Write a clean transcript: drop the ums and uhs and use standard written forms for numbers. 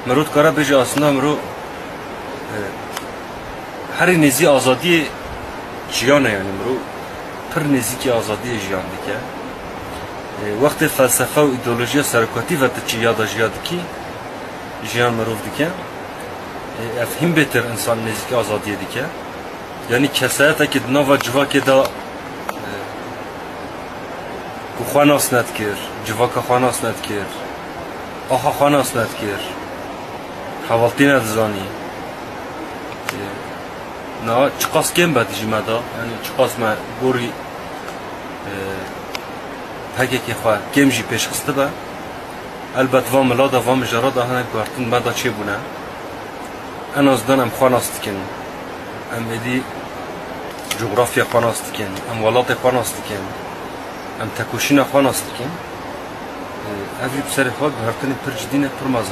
مرود کارا بجی اصلا مرو هر نزی آزادی جیانه یعنی مرو پر نزیکی آزادی جیان دیگه وقت فلسفه و ایدئولوژی سرکاتی و تچی یاد کی جیان مروف دیگه افهم بهتر انسان نزیک آزادی دیگه یعنی کسایت که نوا جوا که دا خواناس ند کر جوا که خواناس ند کر آخا خواناس ند کر حوالتی ندزانی نه چقاس کم بعد جمعه یعنی چقاس ما گوری هکی که خواه کم جی پیش خسته با البته وام لادا وام جرادا هنگ گارتن مدا چه بونه انا از دانم خواناست کن ام ادی جغرافیا خواناست کن ام ولات خواناست کن ام تکوشین خواناست کن اولی بسر خواه گارتن پر جدینه پر مازه